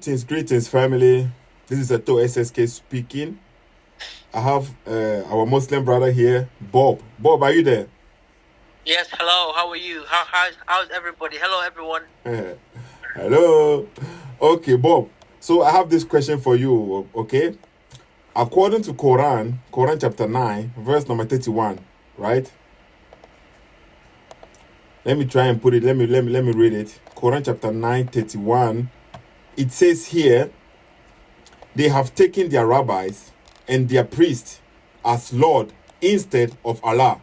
Greetings, family. This is Sethoo SSK speaking. I have our Muslim brother here, Bob. Bob, are you there? Yes, hello. How are you? How's everybody? Hello, everyone. Hello. Okay, Bob. So I have this question for you, okay? According to Quran chapter 9, verse number 31, right? Let me try and put it. Let me read it. Quran chapter 9, 31. It says here, they have taken their rabbis and their priests as Lord instead of Allah.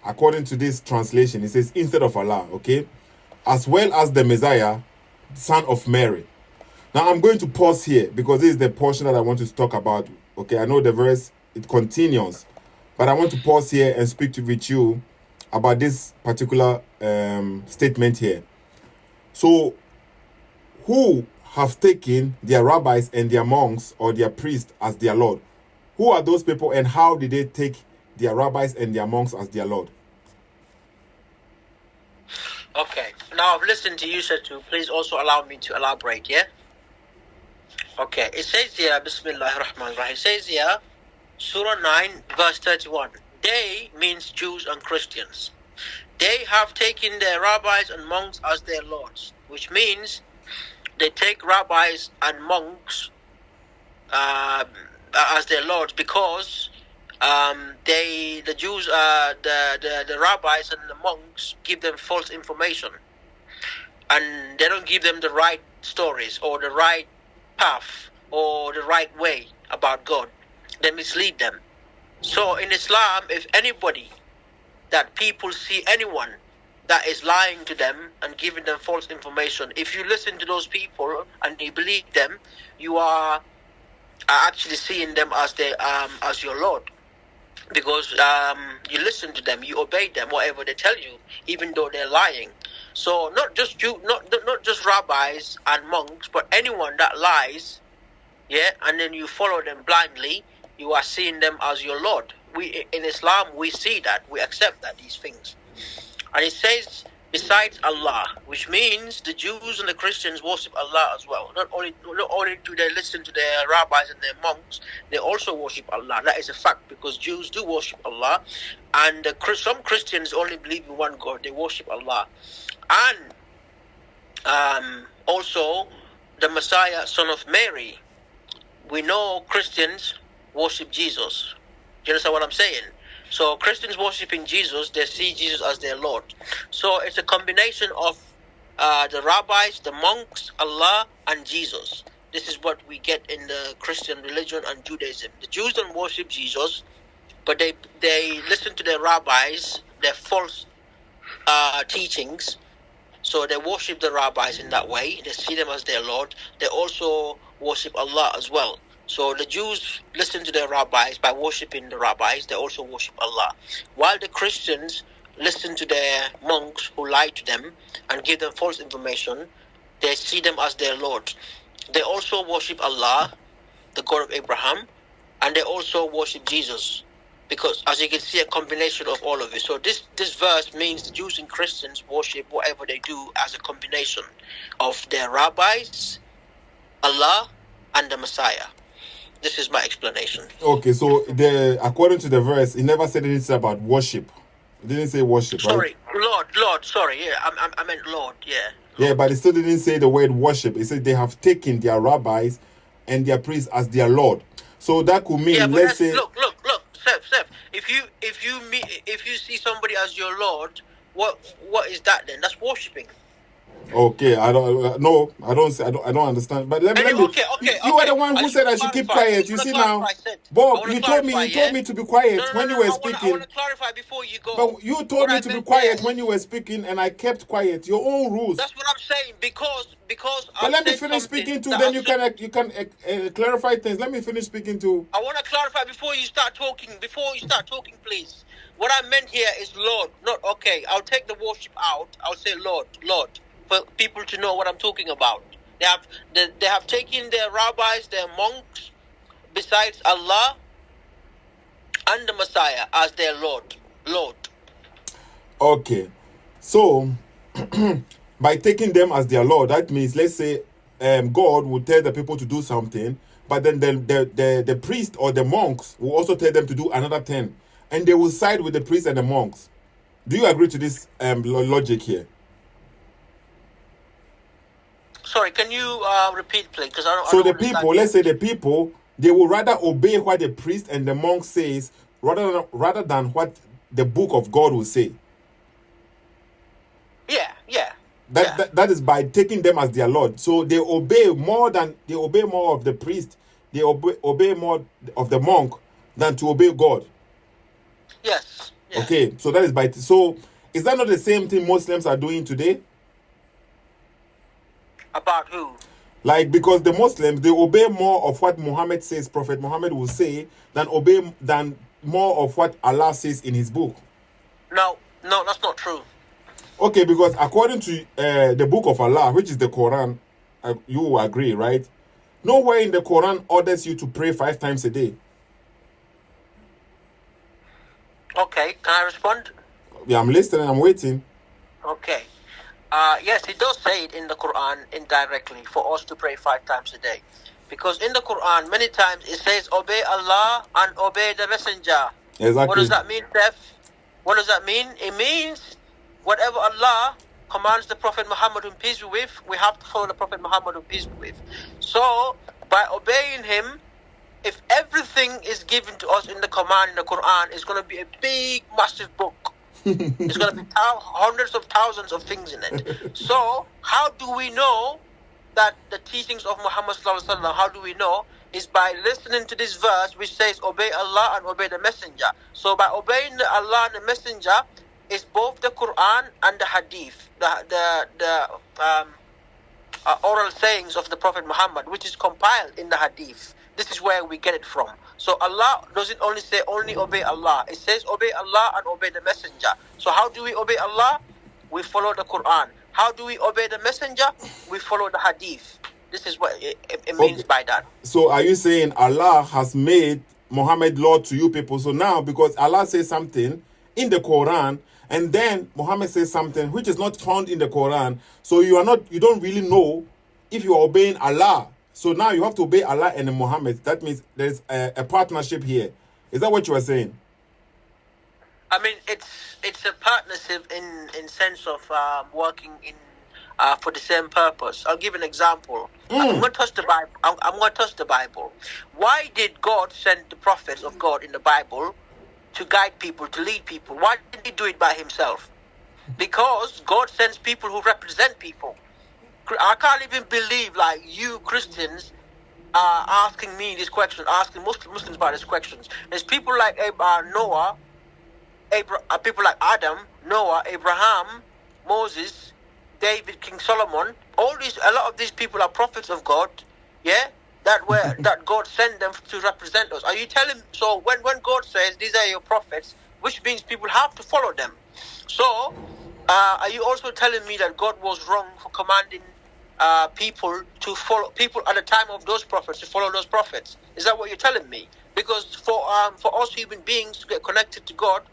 According to this translation, it says instead of Allah, okay? As well as the Messiah, son of Mary. Now I'm going to pause here because this is the portion that I want to talk about. Okay, I know the verse, it continues. But I want to pause here and speak with you about this particular statement here. So, who have taken their rabbis and their monks or their priests as their Lord? Who are those people and how did they take their rabbis and their monks as their Lord? Okay, now I've listened to you, Sethoo. Please also allow me to elaborate, yeah? Okay, it says here, Bismillahir-Rahmanir-Rahim. It says here, Surah 9, verse 31. They means Jews and Christians. They have taken their rabbis and monks as their lords, which means they take rabbis and monks as their lords because the Jews, the rabbis and the monks give them false information, and they don't give them the right stories or the right path or the right way about God. They mislead them. So in Islam, if anybody that people see anyone that is lying to them and giving them false information, if you listen to those people and you believe them, you are actually seeing them as as your Lord, because you listen to them, you obey them, whatever they tell you, even though they're lying. So not just not just rabbis and monks, but anyone that lies, yeah, and then you follow them blindly, you are seeing them as your Lord. We in Islam, we see that, we accept that, these things. And it says besides Allah, which means the Jews and the Christians worship Allah as well. Not only do they listen to their rabbis and their monks, they also worship Allah. That is a fact, because Jews do worship Allah, and some Christians only believe in one God. They worship Allah, and also the Messiah, son of Mary. We know Christians worship Jesus. Do you understand what I'm saying? So Christians worshiping Jesus, they see Jesus as their Lord. So it's a combination of the rabbis, the monks, Allah, and Jesus. This is what we get in the Christian religion and Judaism. The Jews don't worship Jesus, but they listen to their rabbis, their false teachings. So they worship the rabbis in that way. They see them as their Lord. They also worship Allah as well. So the Jews listen to their rabbis by worshipping the rabbis. They also worship Allah. While the Christians listen to their monks who lie to them and give them false information, they see them as their Lord. They also worship Allah, the God of Abraham, and they also worship Jesus. Because as you can see, a combination of all of it. So this verse means the Jews and Christians worship whatever they do as a combination of their rabbis, Allah, and the Messiah. This is my explanation. Okay, so according to the verse, it never said anything about worship. It didn't say worship, sorry, right? Lord, sorry. Yeah, I meant Lord, yeah. Lord. Yeah, but it still didn't say the word worship. It said they have taken their rabbis and their priests as their Lord. So that could mean, yeah, let's say... Look, Seth, if you see somebody as your Lord, what is that then? That's worshipping. Okay, I don't understand. But let me. Okay. You are the one who said I should keep quiet. You see now, Bob, you told me to be quiet when you were speaking. I want to clarify before you go. But you told me to be quiet when you were speaking, and I kept quiet. Your own rules. That's what I'm saying, because. But let me finish speaking too. Then you can clarify things. Let me finish speaking too. I want to clarify before you start talking. Please. What I meant here is Lord, not okay. I'll take the worship out. I'll say Lord, for people to know what I'm talking about. They have taken their rabbis, their monks, besides Allah and the Messiah as their Lord. Okay, so by taking them as their Lord, that means, let's say God will tell the people to do something, but then the priest or the monks will also tell them to do another 10, and they will side with the priests and the monks. Do you agree to this logic here? Sorry, can you repeat, please? Because I So don't the people, let's say the people, they will rather obey what the priest and the monk says rather than what the book of God will say. Yeah. That is by taking them as their Lord. So they obey more of the priest. They obey more of the monk than to obey God. Yes. Okay, so that is so is that not the same thing Muslims are doing today? About who? Like, because the Muslims, they obey more of what Muhammad says, Prophet Muhammad will say, than more of what Allah says in his book. No, that's not true. Okay, because according to the book of Allah, which is the Quran, you will agree, right? Nowhere in the Quran orders you to pray 5 times a day. Okay, can I respond? Yeah, I'm listening, I'm waiting. Okay. Yes, it does say it in the Quran indirectly for us to pray 5 times a day. Because in the Quran, many times it says, obey Allah and obey the messenger. Exactly. What does that mean, Steph? What does that mean? It means whatever Allah commands the Prophet Muhammad, whom peace be with, we have to follow the Prophet Muhammad, whom peace be with. So, by obeying him, if everything is given to us in the command in the Quran, it's going to be a big, massive book. It's going to be hundreds of thousands of things in it. So, how do we know that the teachings of Muhammad sallallahu alaihi wasallam, how do we know? Is by listening to this verse which says, obey Allah and obey the messenger. So, by obeying the Allah and the messenger, is both the Quran and the Hadith, the oral sayings of the Prophet Muhammad, which is compiled in the Hadith. This is where we get it from. So Allah doesn't only say only obey Allah. It says obey Allah and obey the messenger. So how do we obey Allah? We follow the Quran. How do we obey the messenger? We follow the Hadith. This is what it means by that. So are you saying Allah has made Muhammad Lord to you people? So now, because Allah says something in the Quran, and then Muhammad says something which is not found in the Quran, so you don't really know if you are obeying Allah. So now you have to obey Allah and Muhammad. That means there's a partnership here. Is that what you are saying? I mean, it's a partnership in sense of working in for the same purpose. I'll give an example. I'm going to touch the Bible. I'm going to touch the Bible. Why did God send the prophets of God in the Bible to guide people, to lead people? Why didn't he do it by himself? Because God sends people who represent people. I can't even believe, like, you Christians are asking me these questions, asking Muslims about these questions. There's people like Noah, people like Adam, Noah, Abraham, Moses, David, King Solomon. A lot of these people are prophets of God, yeah, that God sent them to represent us. Are you telling? So when God says these are your prophets, which means people have to follow them. So are you also telling me that God was wrong for commanding people to follow people at the time of those prophets to follow those prophets? Is that what you're telling me? Because for us human beings to get connected to God,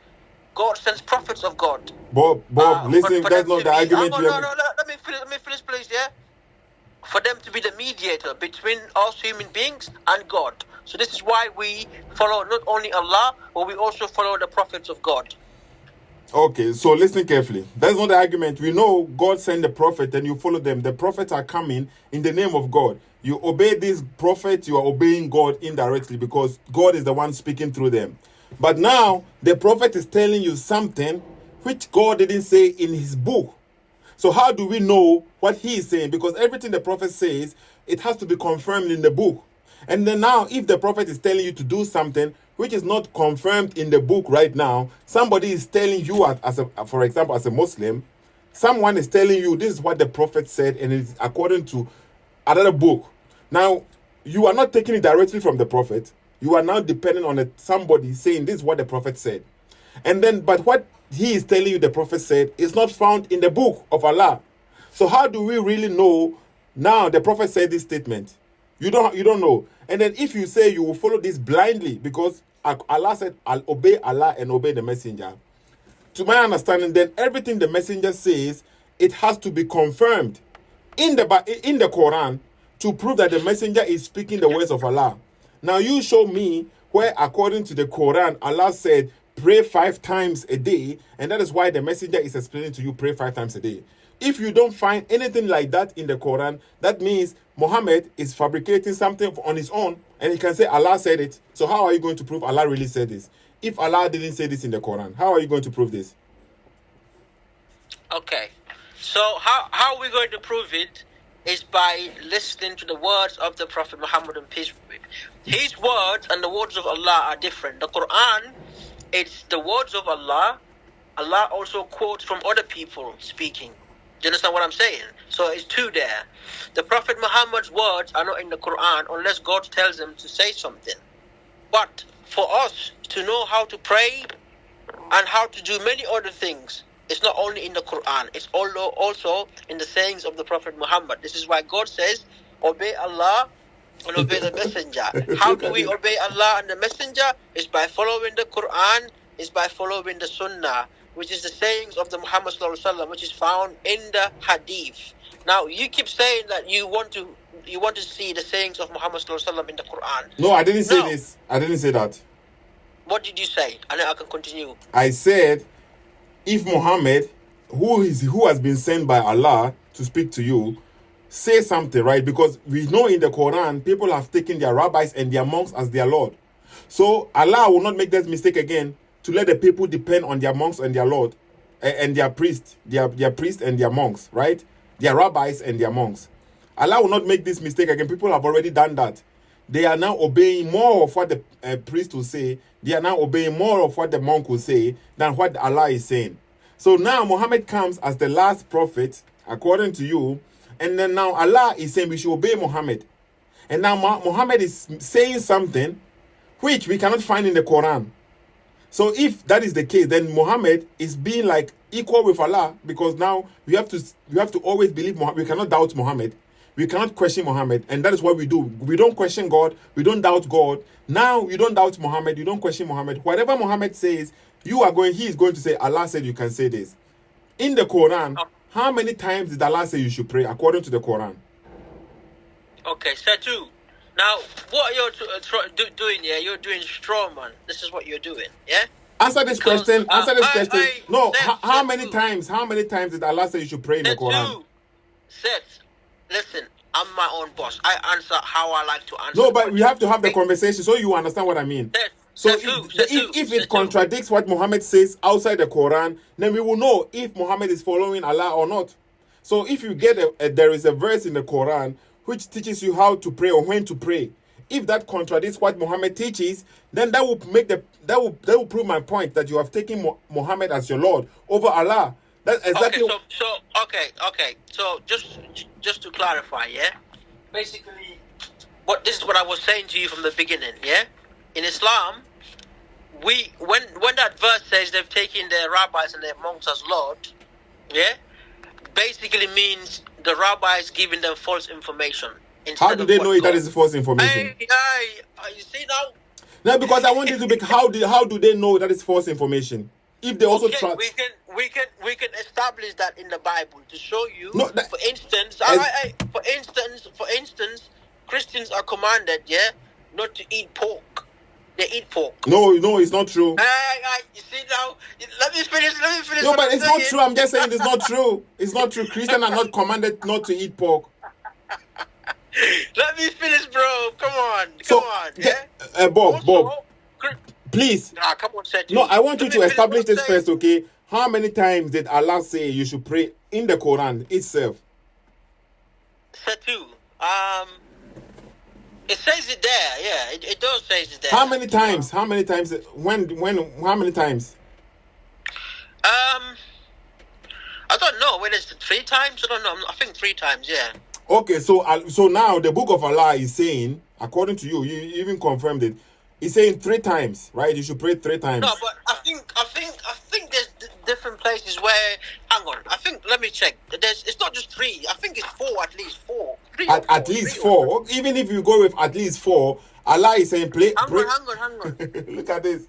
God sends prophets of God. Bob, listen, that's not the argument. No, let me finish, please. Yeah, for them to be the mediator between us human beings and God. So this is why we follow not only Allah, but we also follow the prophets of God. Okay, so listen carefully. That's not the argument. We know God sent the prophet and you follow them. The prophets are coming in the name of God. You obey these prophets, you are obeying God indirectly because God is the one speaking through them. But now, the prophet is telling you something which God didn't say in his book. So how do we know what he is saying? Because everything the prophet says, it has to be confirmed in the book. And then now, if the prophet is telling you to do something which is not confirmed in the book right now, somebody is telling you, for example, as a Muslim, someone is telling you this is what the prophet said and it's according to another book. Now, you are not taking it directly from the prophet. You are now depending on somebody saying this is what the prophet said. And then, but what he is telling you the prophet said is not found in the book of Allah. So how do we really know now the prophet said this statement? You don't know. And then if you say you will follow this blindly because Allah said, I'll obey Allah and obey the messenger. To my understanding, then everything the messenger says, it has to be confirmed in the Quran to prove that the messenger is speaking the words of Allah. Now you show me where, according to the Quran, Allah said, pray 5 times a day, and that is why the messenger is explaining to you, pray 5 times a day. If you don't find anything like that in the Quran, that means Muhammad is fabricating something on his own, and he can say Allah said it. So how are you going to prove Allah really said this? If Allah didn't say this in the Quran, how are you going to prove this? Okay, so how are we going to prove it is by listening to the words of the Prophet Muhammad and peace be with him. His words and the words of Allah are different. The Quran, it's the words of Allah. Allah also quotes from other people speaking. Do you understand what I'm saying? So it's 2 there. The Prophet Muhammad's words are not in the Quran unless God tells him to say something. But for us to know how to pray and how to do many other things, it's not only in the Quran, it's also in the sayings of the Prophet Muhammad. This is why God says, obey Allah and obey the messenger. How do we obey Allah and the messenger? It's by following the Quran, it's by following the Sunnah, which is the sayings of the Muhammad sallallahu alaihi wasallam, which is found in the Hadith. Now you keep saying that you want to see the sayings of Muhammad sallallahu alaihi wasallam in the Quran. No, I didn't say this. I didn't say that. What did you say? And then I can continue. I said, if Muhammad, who has been sent by Allah to speak to you, say something, right? Because we know in the Quran, people have taken their rabbis and their monks as their Lord. So Allah will not make that mistake again to let the people depend on their monks and their Lord and their priests, their priests and their monks, right? Their rabbis and their monks. Allah will not make this mistake again. People have already done that. They are now obeying more of what the priest will say. They are now obeying more of what the monk will say than what Allah is saying. So now Muhammad comes as the last prophet, according to you, and then now Allah is saying we should obey Muhammad. And now Muhammad is saying something which we cannot find in the Quran. So if that is the case, then Muhammad is being like equal with Allah, because now we have to always believe Muhammad. We cannot doubt Muhammad. We cannot question Muhammad, and that is what we do. We don't question God. We don't doubt God. Now you don't doubt Muhammad. You don't question Muhammad. Whatever Muhammad says, he is going to say, Allah said you can say this. In the Quran, how many times did Allah say you should pray according to the Quran? Okay, Sethoo. Now, what you're doing here, you're doing straw man. This is what you're doing, yeah? Answer this question. No, how many times did Allah say you should pray in the Quran? Seth, listen, I'm my own boss. I answer how I like to answer. No, but we have to have the conversation so you understand what I mean. So if it contradicts what Muhammad says outside the Quran, then we will know if Muhammad is following Allah or not. So if you get there is a verse in the Quran which teaches you how to pray or when to pray. If that contradicts what Muhammad teaches, then that will prove my point that you have taken Muhammad as your Lord over Allah. That's exactly. Okay. So just to clarify, yeah. Basically, this is what I was saying to you from the beginning, yeah. In Islam, when that verse says they've taken their rabbis and their monks as Lord, yeah, basically means the rabbis giving them false information. How do they know that is false information? You see now? No, because I want you to be. How do they know that is false information? If they also try, we can establish that in the Bible to show you. No, for instance, for instance, Christians are commanded, yeah, not to eat pork. They eat pork. No, it's not true. You see now? Let me finish. No, but it's not true. I'm just saying it's not true. It's not true. Christians are not commanded not to eat pork. Let me finish, bro. Come on. Yeah. Bob. Please. Come on, Sethoo. No, I want you to establish this first, okay? How many times did Allah say you should pray in the Quran itself? Sethoo. It says it there, yeah. It does say it there. How many times? How many times? How many times? I don't know. When it's 3 times? I don't know. I think 3 times, yeah. Okay, so now the book of Allah is saying, according to you even confirmed it. It's saying 3 times, right? You should pray 3 times. No, but I think there's different places where. Hang on. Let me check. It's not just 3. I think it's 4 at least. 4. At least 4. Even if you go with at least 4, Allah is saying pray. Hang on. Look at this.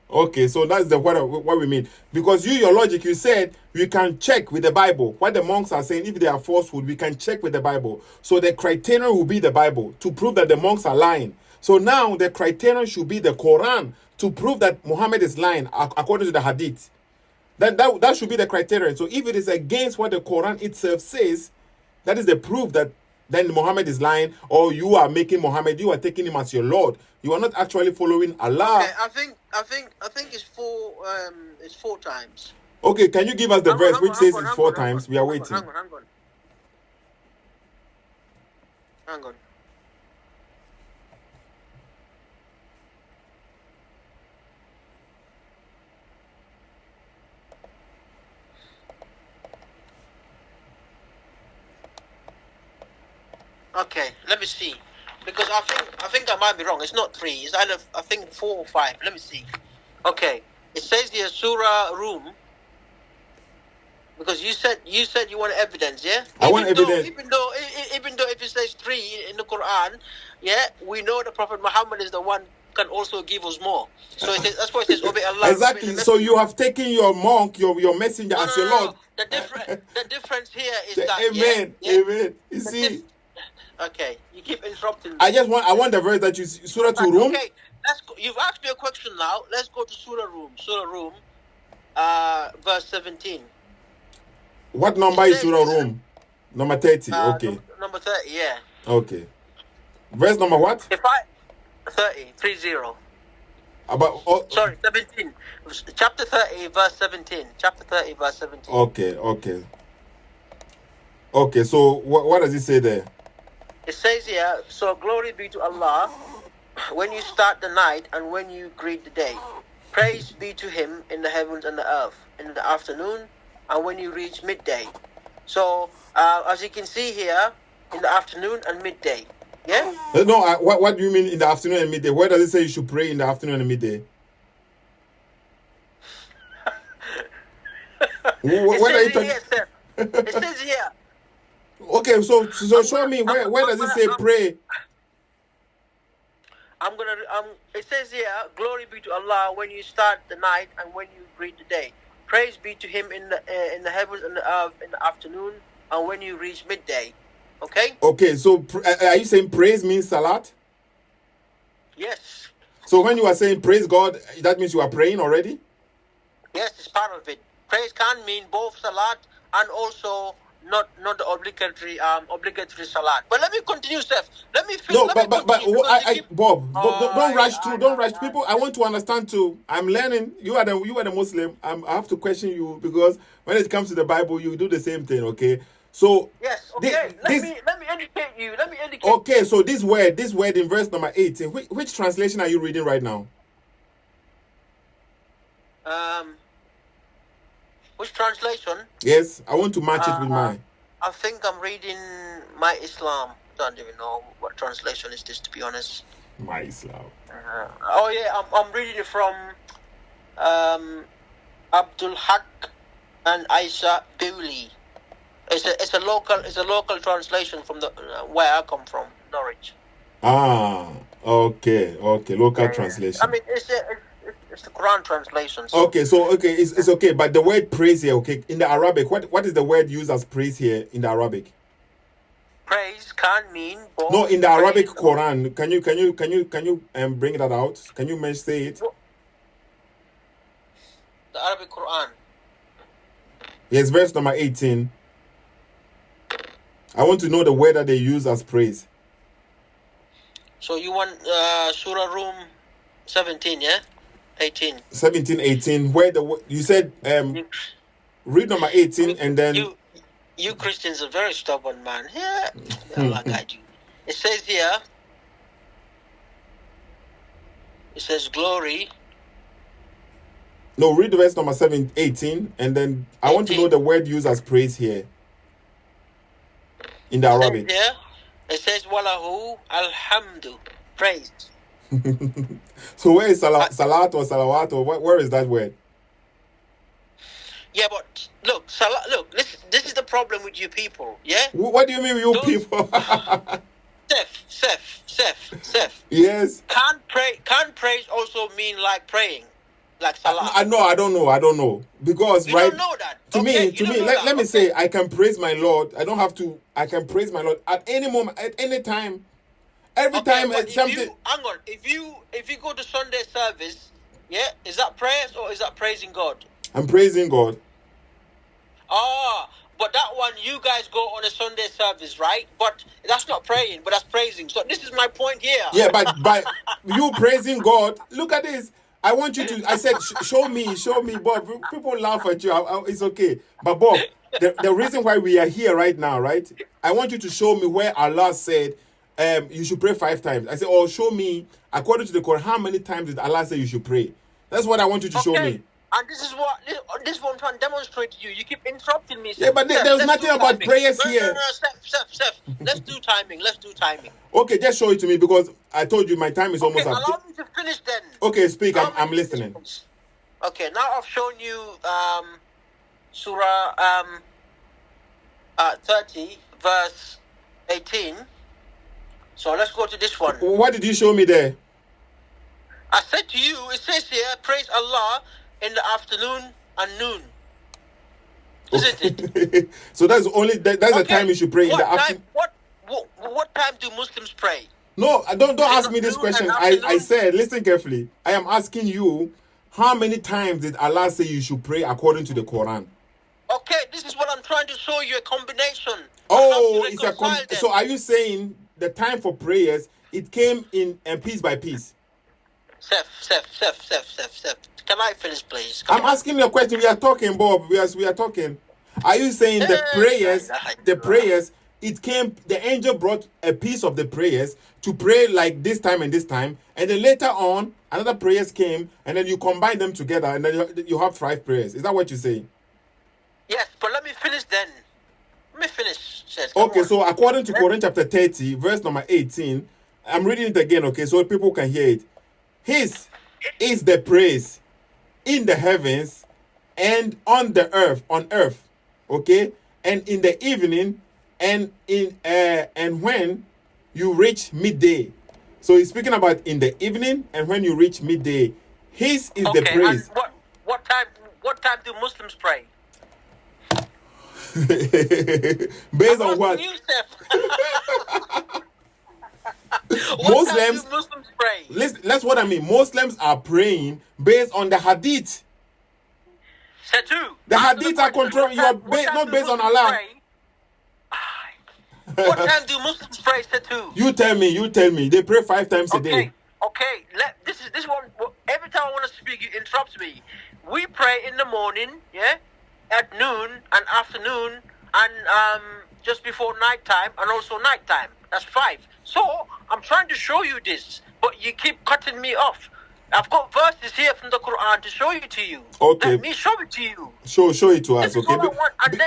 Okay, so that's the what we mean. Because your logic, you said we can check with the Bible. What the monks are saying, if they are falsehood, we can check with the Bible. So the criterion will be the Bible to prove that the monks are lying. So now the criterion should be the Quran to prove that Muhammad is lying according to the Hadith. That should be the criterion. So if it is against what the Quran itself says, that is the proof that then Muhammad is lying, or you are making Muhammad, you are taking him as your Lord. You are not actually following Allah. Okay, I think it's four times. Okay, can you give us the verse which says it's four times? We are waiting. Hang on. Okay, let me see. Because I think I might be wrong. It's not 3. It's either, I think, 4 or 5. Let me see. Okay, it says here Surah Room. Because you said you want evidence, yeah? I want evidence. Even though if it says 3 in the Quran, yeah, we know the Prophet Muhammad is the one can also give us more. So it says, that's why it says obey Allah. Exactly. So you have taken your monk, your messenger as your Lord. The difference here is that Amen. Yeah? Amen. You see. Okay, you keep interrupting me. I want the verse that you Surah to Room. Okay, let's go. You've asked me a question now. Let's go to Surah Room. Surah Room, verse 17. What number is Surah Room? Number 30. Okay. Number 30. Yeah. Okay. Verse number what? 30. About. Sorry, 17. Chapter 30, verse 17. Chapter 30, verse 17. Okay. So what does it say there? It says here, so glory be to Allah when you start the night and when you greet the day. Praise be to Him in the heavens and the earth, in the afternoon and when you reach midday. So, as you can see here, in the afternoon and midday. Yeah? No, what do you mean in the afternoon and midday? Where does it say you should pray in the afternoon and midday? What are you talking? It says here. Okay, so show me where does it say pray? It says here, glory be to Allah when you start the night and when you greet the day. Praise be to Him in the heavens and the earth in the afternoon and when you reach midday. Okay? Okay, so are you saying praise means salat? Yes. So when you are saying praise God, that means you are praying already? Yes, it's part of it. Praise can mean both salat and also not the obligatory salat. But let me continue, Steph. Let me finish. No, Bob, don't rush through. Don't rush. People, I want to understand too. I'm learning. You are the Muslim. I have to question you because when it comes to the Bible, you do the same thing. Okay. So yes. Okay. Let me educate you. Okay. So this word in verse number 18. Which translation are you reading right now? Which translation? Yes, I want to match it with mine. I think I'm reading My Islam. Don't even know what translation is this, to be honest. My Islam. I'm reading it from Abdul Haq and Aisha Bewley. It's a local translation from the where I come from, Norwich. Okay, local translation. I mean, it's the Quran translation. So. Okay, so it's okay, but the word praise here, okay, in the Arabic, what is the word used as praise here in the Arabic? Praise can mean both. No, in the Arabic Quran, can you bring that out? Can you say it? The Arabic Quran. Yes, verse number 18. I want to know the word that they use as praise. So you want Surah Room 17, yeah? 18. 17, 18. Where you said read number 18 and then you Christians are very stubborn, man. Yeah. Allah guide you. It says here. It says glory. No, read verse number 18 and then I want to know the word used as praise here. In the Arabic. Yeah. It says walahu alhamdu. Praise. So where is salat or salawat or where is that word? Yeah, but look, this is the problem with you people, yeah? What do you mean you people? Seth. Yes. Can't praise also mean like praying? like Salah? I know. I don't know because You right. don't know that. To Okay, me, you don't know let that. me Okay. say, I can praise my Lord. I don't have to. I can praise my Lord at any moment, at any time, every Okay, time. but Something. hang on, if you go to Sunday service, yeah, is that prayers or is that praising God? I'm praising God. Ah, but that one you guys go on a Sunday service, right? But that's not praying, but that's praising. So this is my point here. Yeah, but by you praising God, look at this. I want you to. I said, show me, Bob. People laugh at you. It's okay, but Bob, the reason why we are here right now, right? I want you to show me where Allah said, you should pray 5 times. I said, oh, show me according to the Quran, how many times did Allah say you should pray? That's what I want you to show me. And this is what I'm trying to demonstrate to you. You keep interrupting me. Yeah, but there's nothing about prayers here. No, Seth. Let's do timing. Okay, just show it to me because I told you my time is almost up. Allow me to finish then. Okay, speak. I'm listening. Okay, now I've shown you Surah 30, verse 18. So let's go to this one. What did you show me there? I said to you, it says here, praise Allah in the afternoon and noon. Isn't it? So that's the time you should pray in the afternoon. What time do Muslims pray? No, don't ask me this question. I said, listen carefully. I am asking you, how many times did Allah say you should pray according to the Quran? Okay, this is what I'm trying to show you, a combination. Oh, it's so are you saying the time for prayers, it came in piece by piece? Seth. Can I finish, please? I'm asking you a question. We are talking, Bob. We are talking. Are you saying the prayers, it came, the angel brought a piece of the prayers to pray like this time and this time, and then later on, another prayers came, and then you combine them together, and then you have 5 prayers. Is that what you're saying? Yes, but let me finish then. Seth. Okay, so according to Quran chapter 30, verse number 18, I'm reading it again, okay, so people can hear it. His is the praise in the heavens and on earth, okay, and in the evening and when you reach midday. So he's speaking about in the evening and when you reach midday. His is the praise. And what time do Muslims pray? Based on what? Muslims pray. Listen, that's what I mean. Muslims are praying based on the Hadith. Sethoo. The Hadith are controlling. You are not based on Allah. What time do Muslims pray, Sethoo? You tell me. They pray 5 times a day. Okay. This one. Every time I want to speak, you interrupt me. We pray in the morning, yeah, at noon and afternoon, and just before nighttime, and also nighttime. That's 5. So I'm trying to show you this, but you keep cutting me off. I've got verses here from the Quran to show it to you. Okay. Let me show it to you. Show it to us. Okay. All I want, and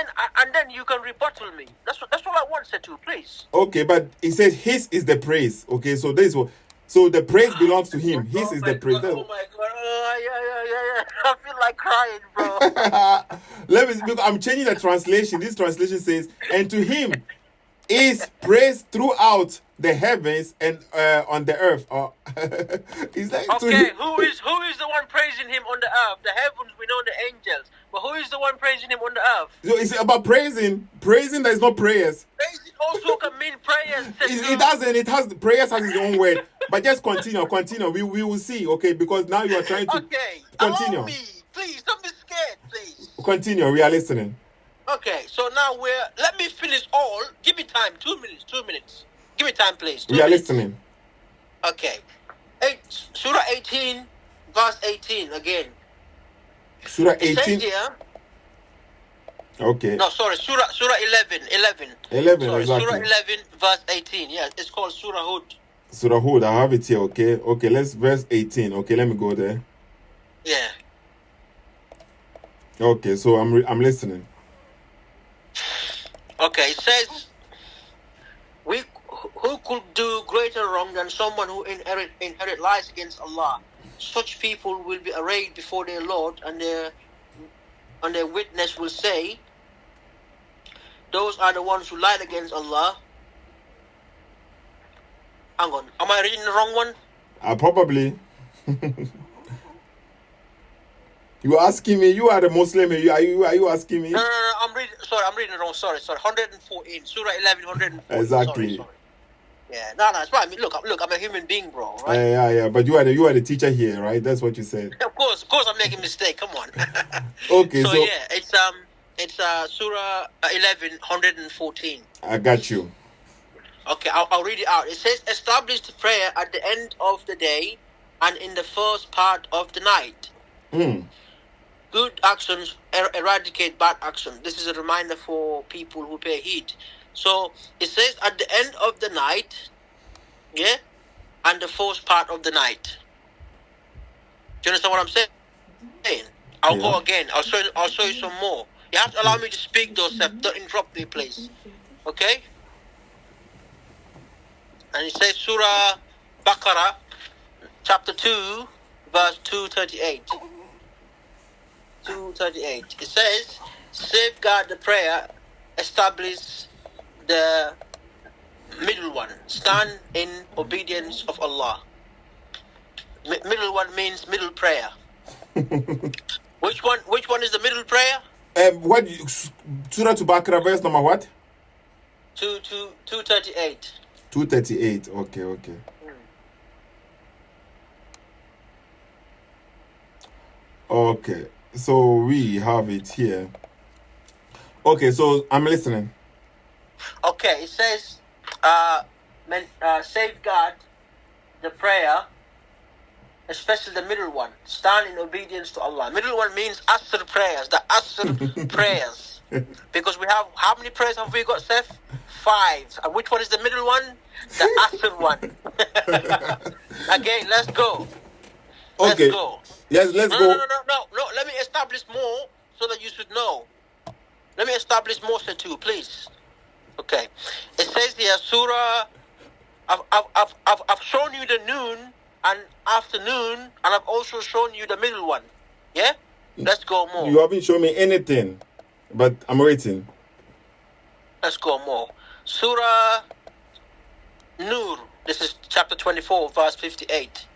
then you can rebuttal me. That's what I want, Sethoo, please. Okay, but it says his is the praise. Okay, so this is what. So the praise belongs to him. His is the praise. Oh my God! Yeah. I feel like crying, bro. I'm changing the translation. This translation says, and to him is praise throughout the heavens and on the earth. It's like okay, who is the one praising him on the earth? The heavens, we know the angels, but who is the one praising him on the earth? So it's about praising. Praising, there is no prayers. Praising also can mean prayers. It doesn't. It has prayers has its own word. But just continue. We will see. Okay, because now you are trying to continue. Allow me, please. Don't be scared, please. Continue. We are listening. Okay, so now let me finish all. Give me time. 2 minutes. Give me time, please. We are listening. Okay. Surah 18, verse 18 again. Surah 18? It says here, okay. No, sorry. Surah 11. 11, sorry, exactly. Surah 11, verse 18. Yeah, it's called Surah Hud. Surah Hud, I have it here, okay? Okay, let's verse 18. Okay, let me go there. Yeah. Okay, so I'm listening. Okay, it says, who could do greater wrong than someone who inherit lies against Allah? Such people will be arrayed before their Lord, and their witness will say, those are the ones who lied against Allah. Hang on, am I reading the wrong one? Probably. You asking me? You are the Muslim. Are you asking me? No. I'm reading. Sorry, I'm reading it wrong. Sorry. 114. Surah 11, 114. Exactly. Sorry. Yeah. No. It's right. I mean, look. I'm a human being, bro. Right? Yeah. But you are the teacher here, right? That's what you said. Of course, I'm making a mistake. Come on. Okay. So yeah, it's Surah 11, 114. I got you. Okay, I'll read it out. It says, establish the prayer at the end of the day and in the first part of the night. Good actions eradicate bad actions. This is a reminder for people who pay heed. So it says at the end of the night, yeah, and the first part of the night. Do you understand what I'm saying? I'll go again. I'll show you some more. You have to allow me to speak, though, Seth. Don't interrupt me, please. Okay? And it says Surah Baqarah, chapter 2, verse 238. 238. It says, safeguard the prayer, establish the middle one, stand in obedience of Allah. Middle one means middle prayer. Which one is the middle prayer? What Surah to Baqarah verse number what? 238. 238. Okay. Okay. So we have it here. Okay, so I'm listening. Okay, it says safeguard the prayer, especially the middle one. Stand in obedience to Allah. Middle one means Asr prayers, the Asr prayers. Because we have, how many prayers have we got, Seth? 5. And which one is the middle one? The Asr one. Again, let's go. Okay. Let's go. Yes, let's go. No. Let me establish more so that you should know. Let me establish more, Sethoo, please. Okay. It says here, Surah, I've shown you the noon and afternoon, and I've also shown you the middle one. Yeah? Let's go more. You haven't shown me anything, but I'm waiting. Let's go more. Surah Nur. This is chapter 24, verse 58.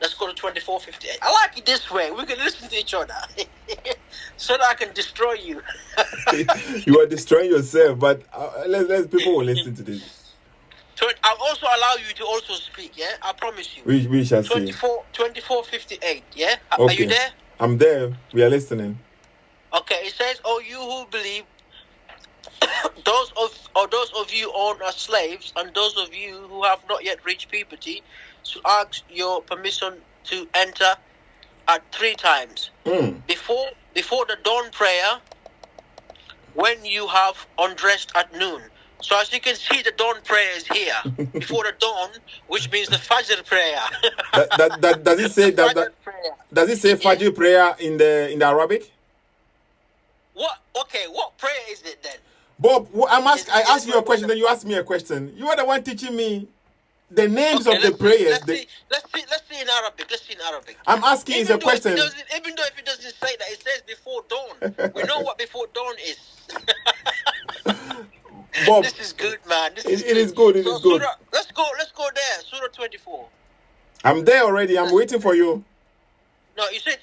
Let's go to 24:58. I like it this way. We can listen to each other. So that I can destroy you. You are destroying yourself, but let's people will listen to this. I'll also allow you to also speak, yeah? I promise you. We shall see. 24:58, yeah? Okay. Are you there? I'm there. We are listening. Okay, it says, "Oh, you who believe, those of you own as slaves, and those of you who have not yet reached puberty, should ask your permission to enter at 3 times. Before the dawn prayer, when you have undressed at noon." So as you can see, the dawn prayer is here. Before the dawn, which means the Fajr prayer. Does it say that? Does it say Fajr prayer in the Arabic? What? Okay, what prayer is it then? Bob, I asked you a question, then you asked me a question. You are the one teaching me the names of the prayers. Let's see in Arabic. Let's see in Arabic. I'm asking is a question. Even though if it doesn't say that, it says before dawn. We know what before dawn is. Bob, this is good, man. It is good. It is good. Let's go there. Surah 24. I'm there already. I'm waiting for you. No, you said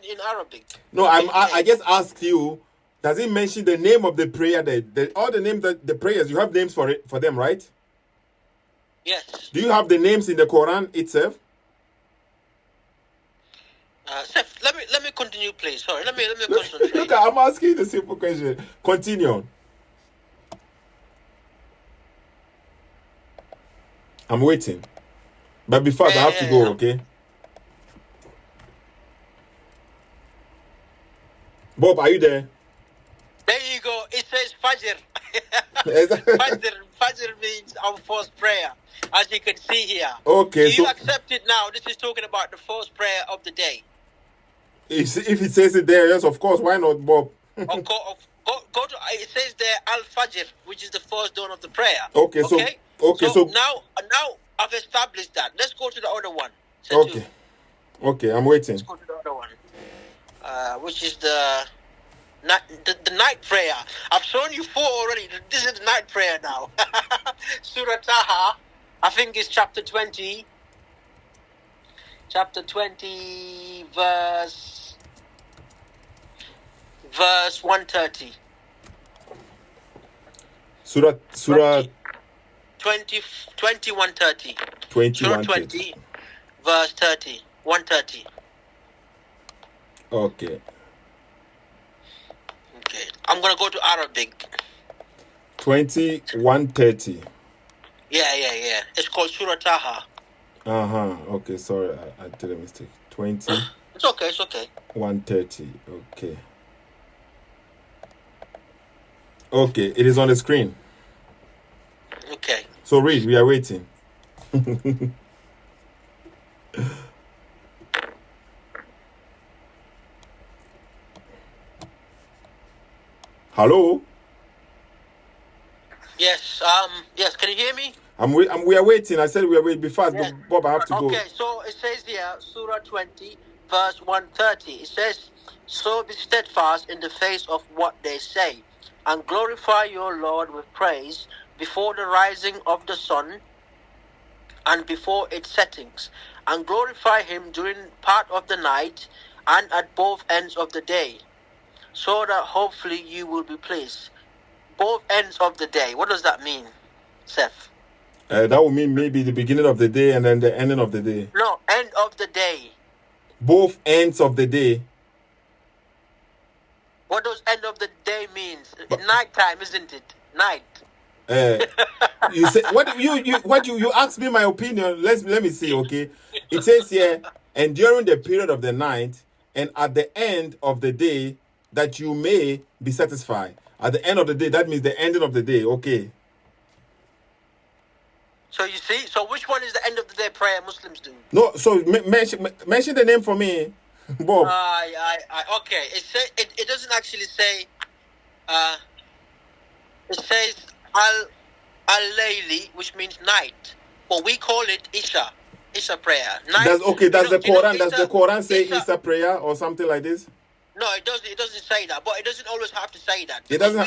in Arabic. No, I just asked you. Does it mention the name of the prayer? All the names the prayers, you have names for them, right? Yes. Do you have the names in the Quran itself? Seth, let me continue, please. Sorry, let me concentrate. Look, I'm asking the simple question. Continue. I'm waiting. But before I have to go, okay? Bob, are you there? There you go. It says Fajr. Fajr means our first prayer, as you can see here. Okay, Do you accept it now? This is talking about the first prayer of the day. If it says it there, yes, of course. Why not, Bob? Go to. It says there Al Fajr, which is the first dawn of the prayer. Okay, so now I've established that. Let's go to the other one. Okay, I'm waiting. Let's go to the other one, which is the night prayer. I've shown you 4 already. This is the night prayer now. Surah Taha, I think it's chapter 20. Chapter 20, verse verse 130. Surah 20, 130. 20, Surah 20, verse 30. 130. Okay. Okay. I'm going to go to Arabic. 21:30. Yeah. It's called Surah Taha. Okay, sorry, I did a mistake. 20. It's okay. 1:30. Okay. Okay, it is on the screen. Okay. So read, we are waiting. Hello? Yes, can you hear me? We are waiting. I said we are waiting. Be fast, Yeah. Bob, I have to go. Okay, so it says here, Surah 20, verse 130. It says, so be steadfast in the face of what they say, and glorify your Lord with praise before the rising of the sun and before its settings, and glorify him during part of the night and at both ends of the day, so that hopefully you will be pleased. Both ends of the day. What does that mean, Seth? That would mean maybe the beginning of the day and then the ending of the day. No, end of the day. Both ends of the day. What does end of the day means? Night time, isn't it? Night. You say what you asked me my opinion. Let me see, okay? It says here, and during the period of the night and at the end of the day, that you may be satisfied. At the end of the day, that means the ending of the day, okay? So you see, so which one is the end of the day prayer Muslims do? No, so mention the name for me, Bob. Okay. It doesn't actually say. It says al-layli, which means night, but we call it Isha prayer. Night. Does the Quran? Does the Quran say Isha prayer or something like this? No, it doesn't. It doesn't say that, but it doesn't always have to say that. It doesn't.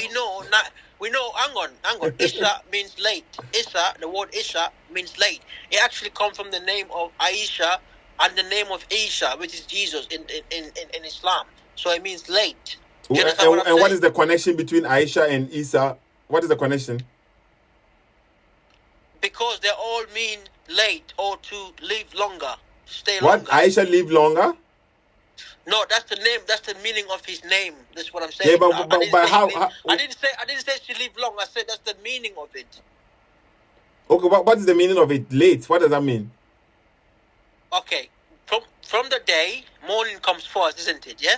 We know. Hang on. Isha means late. Isha, the word Isha means late. It actually comes from the name of Aisha and the name of Isha, which is Jesus in Islam. So it means late. And what is the connection between Aisha and Isa? What is the connection? Because they all mean late or to live longer, stay longer. What? Aisha live longer? No, that's the name. That's the meaning of his name. That's what I'm saying. Yeah, but how? I didn't say she live long. I said that's the meaning of it. Okay, what is the meaning of it? Late. What does that mean? Okay, from the day, morning comes first, isn't it? Yeah.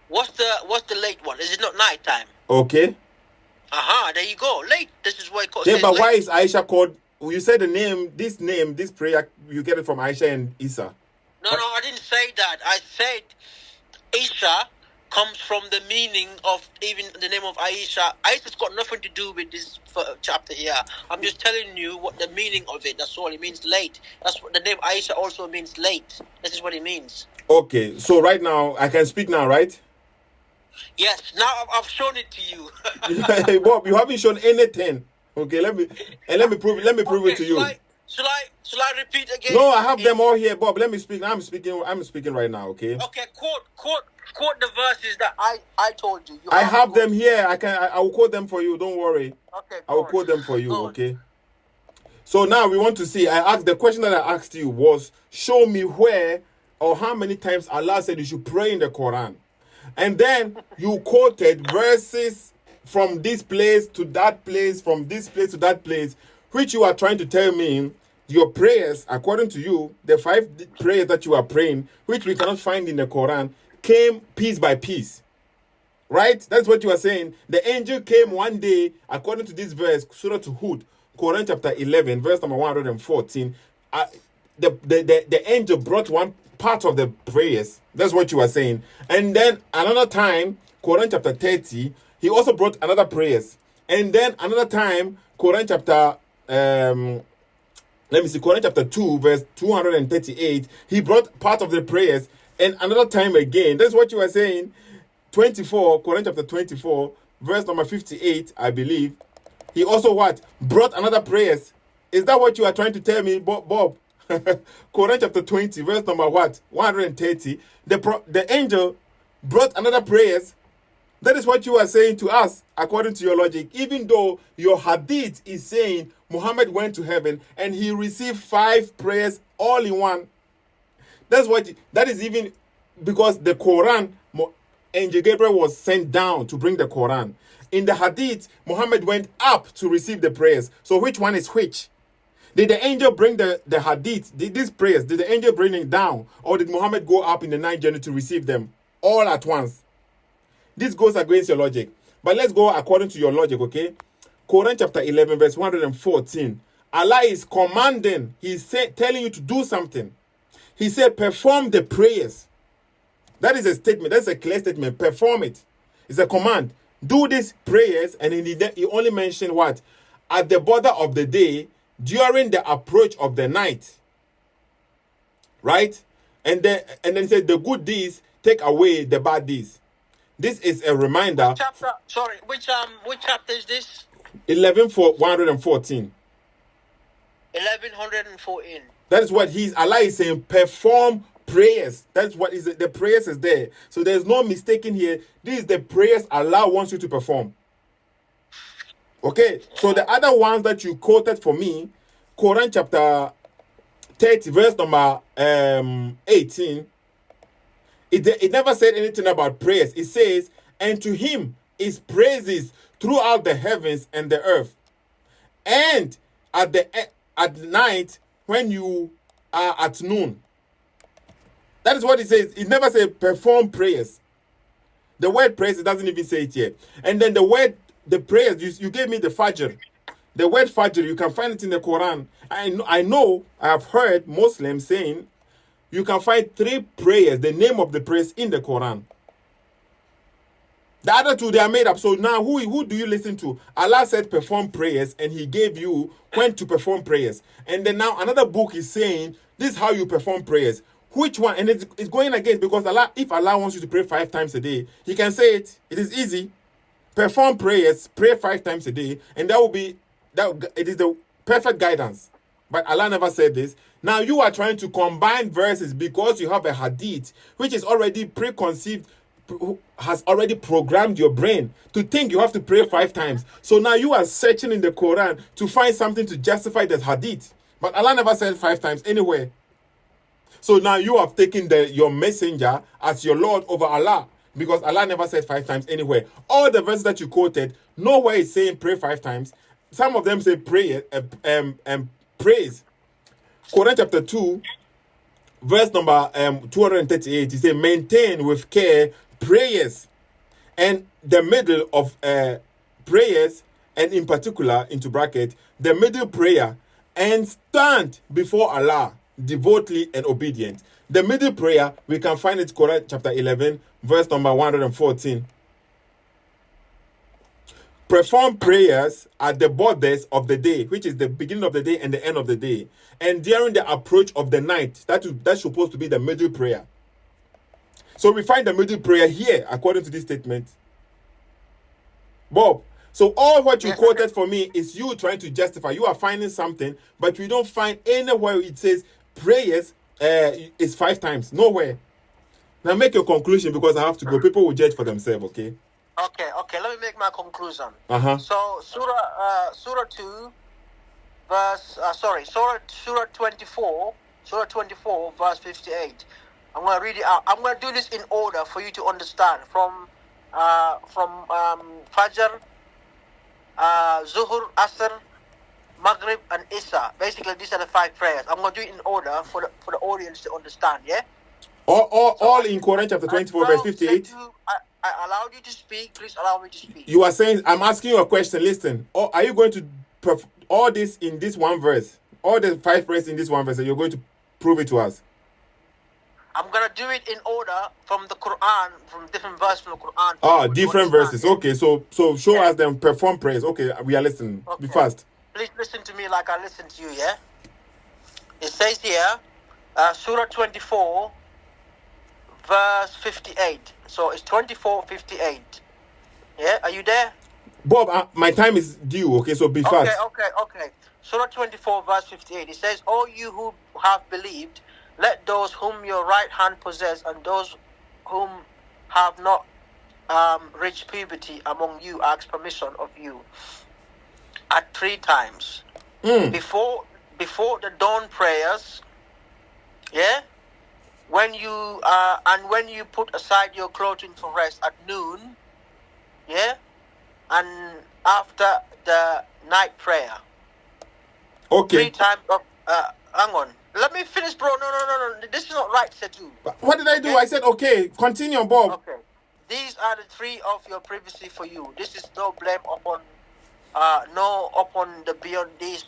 What's the late one? Is it not night time? Okay. There you go. Late. This is what it calls. Yeah, but late. Why is Aisha called? You said the name. This prayer, you get it from Aisha and Isa. No, I didn't say that. I said Isha comes from the meaning of even the name of Aisha. Aisha's got nothing to do with this chapter here. I'm just telling you what the meaning of it. That's all. It means late. That's what the name Aisha also means, late. This is what it means. Okay, so right now I can speak now, right? Yes. Now I've shown it to you. Hey, Bob, you haven't shown anything. Okay, let me prove it. Let me prove it to you. Shall I repeat again? No, I have them all here, Bob. Let me speak. I'm speaking right now. Okay. Okay. Quote the verses that I told you. I have them here. I will quote them for you. Don't worry. Okay. I will quote them for you. Okay. So now we want to see. The question that I asked you was, show me where or how many times Allah said you should pray in the Quran, and then you quoted verses from this place to that place, from this place to that place, which you are trying to tell me your prayers, according to you, the 5 prayers that you are praying, which we cannot find in the Quran, came piece by piece. Right? That's what you are saying. The angel came one day, according to this verse, Surah Hud, Quran chapter 11, verse number 114. The angel brought one part of the prayers. That's what you are saying. And then another time, Quran chapter 30, he also brought another prayers. And then another time, Quran chapter Quran chapter 2, verse 238, he brought part of the prayers, and another time again. That's what you are saying. 24, Quran chapter 24, verse number 58, I believe. He also brought another prayers. Is that what you are trying to tell me, Bob? Quran chapter 20, verse number 130. The angel brought another prayers. That is what you are saying to us, according to your logic. Even though your hadith is saying Muhammad went to heaven and he received 5 prayers all in one. That is even because the Quran, Angel Gabriel was sent down to bring the Quran. In the hadith, Muhammad went up to receive the prayers. So which one is which? Did the angel bring the hadith, these prayers, did the angel bring it down? Or did Muhammad go up in the night journey to receive them all at once? This goes against your logic. But let's go according to your logic, okay? Quran chapter 11, verse 114. Allah is commanding. He's telling you to do something. He said, perform the prayers. That is a statement. That's a clear statement. Perform it. It's a command. Do these prayers. And he only mentioned what? At the border of the day, during the approach of the night. Right? And then he said, the good deeds take away the bad deeds. This is a reminder. Which chapter? Sorry, which chapter is this? 114. 1114. That is what Allah is saying. Perform prayers. That's what is the prayers is there. So there's no mistaking here. This is the prayers Allah wants you to perform. Okay. So the other ones that you quoted for me, Quran chapter 30, verse number 18. It never said anything about prayers. It says, and to him is praises throughout the heavens and the earth. And at night when you are at noon. That is what it says. It never says perform prayers. The word prayers, it doesn't even say it here. And then the prayers, you gave me the Fajr. The word Fajr, you can find it in the Quran. I have heard Muslims saying, you can find 3 prayers, the name of the prayers in the Quran. The other 2, they are made up. So now, who do you listen to? Allah said perform prayers, and he gave you when to perform prayers. And then now another book is saying, this is how you perform prayers. Which one? And it's going against, because if Allah wants you to pray 5 times a day, he can say it. It is easy. Perform prayers, pray 5 times a day, and it is the perfect guidance. But Allah never said this. Now you are trying to combine verses because you have a hadith which is already preconceived, has already programmed your brain to think you have to pray 5 times. So now you are searching in the Quran to find something to justify that hadith. But Allah never said 5 times anywhere. So now you have taken your messenger as your Lord over Allah, because Allah never said 5 times anywhere. All the verses that you quoted, nowhere is saying pray 5 times. Some of them say prayer praise. Quran chapter 2, verse number 238, he says, maintain with care prayers, and the middle of prayers, and in particular, into bracket, the middle prayer, and stand before Allah devotedly and obedient. The middle prayer, we can find it Quran chapter 11, verse number 114. Perform prayers at the borders of the day, which is the beginning of the day and the end of the day, and during the approach of the night. That's supposed to be the middle prayer. So we find the middle prayer here, according to this statement. Bob, so all what you quoted for me is you trying to justify. You are finding something, but we don't find anywhere it says prayers is 5 times. Nowhere. Now make your conclusion, because I have to go. People will judge for themselves, okay? Okay, let me make my conclusion. So Surah 2, verse Surah 24, verse 58. I'm going to read it out. I'm going to do this in order for you to understand. From Fajr, Zuhur, Asr, Maghrib, and Isha. Basically, these are the 5 prayers. I'm going to do it in order for the audience to understand. Yeah. All in Quran chapter 24, verse 58. I allowed you to speak. Please allow me to speak. You are saying, I'm asking you a question. Listen. Are you going to all this in this one verse? All the 5 prayers in this one verse, and you're going to prove it to us? I'm going to do it in order from the Quran, from different verses from the Quran. Different verses. Okay, so show us them perform prayers. Okay, we are listening. Okay. Be fast. Please listen to me like I listen to you, yeah? It says here, Surah 24, verse 58. So it's 24:58. Yeah, are you there? Bob, my time is due, okay, so be fast. Okay. Surah 24, verse 58. It says, "O you who have believed, let those whom your right hand possess and those whom have not reached puberty among you asks permission of you at 3 times before the dawn prayers, yeah, when you when you put aside your clothing for rest at noon, yeah, and after the night prayer. Okay. 3 times of hang on. Let me finish, bro. No. This is not right, Sethoo. What did I do? I said okay. Continue, Bob. Okay. These are the 3 of your privacy for you. This is no blame upon the beyond these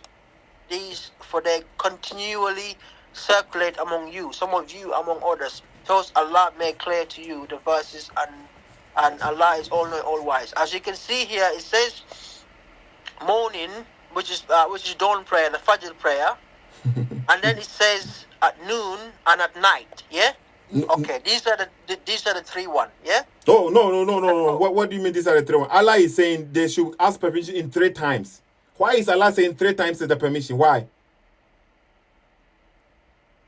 for they continually circulate among you, some of you among others. Thus Allah made clear to you the verses, and Allah is all knowing, all wise. As you can see here, it says morning, which is dawn prayer, the Fajr prayer, and then it says at noon and at night. Yeah. Okay. These are the 3 1. Yeah. Oh no. What do you mean these are the 3 1? Allah is saying they should ask permission in 3 times. Why is Allah saying 3 times the permission? Why?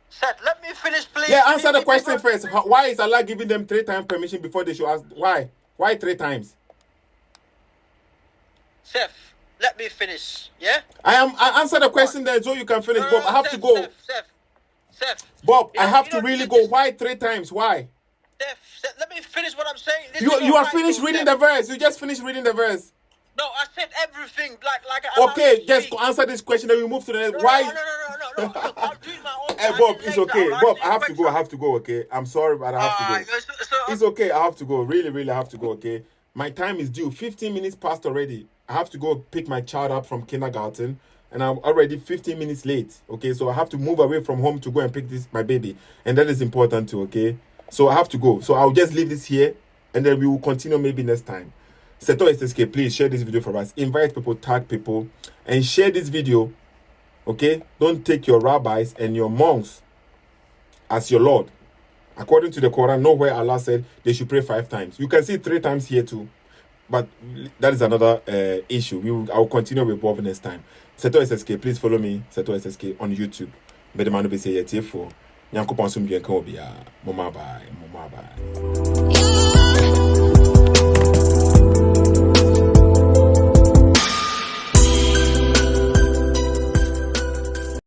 Seth, let me finish, please. Yeah, answer the question first. Why is Allah giving them 3 times permission before they should ask? Why? Why 3 times? Seth, let me finish. Yeah. I answer the question then, so you can finish. Bob, I have to go. Seth. Bob, I have to really go. Why 3 times? Why? Seth, let me finish what I'm saying. You are finished reading the verse. You just finished reading the verse. No, I said everything. Like. Okay, just answer this question, then we move to the next. Why? No. Look, I'll do it my own. Hey, Bob, it's okay. Bob, I have to go. Okay, I'm sorry, but I have to go. It's okay. I have to go. Really, I have to go. Okay, my time is due. 15 minutes passed already. I have to go pick my child up from kindergarten, and I'm already 15 minutes late. Okay, so I have to move away from home to go and pick my baby, and that is important too. Okay, so I have to go. So I'll just leave this here, and then we will continue maybe next time. Sethoossk, please share this video for us. Invite people, tag people, and share this video. Okay, don't take your rabbis and your monks as your Lord. According to the Quran, nowhere Allah said they should pray 5 times. You can see 3 times here too, but that is another issue. I will continue with Bob next time. Sethoossk, please follow me, Sethoossk, on YouTube. Bedemano be say for Nyankopon sum bien kan obiya. Mama bye.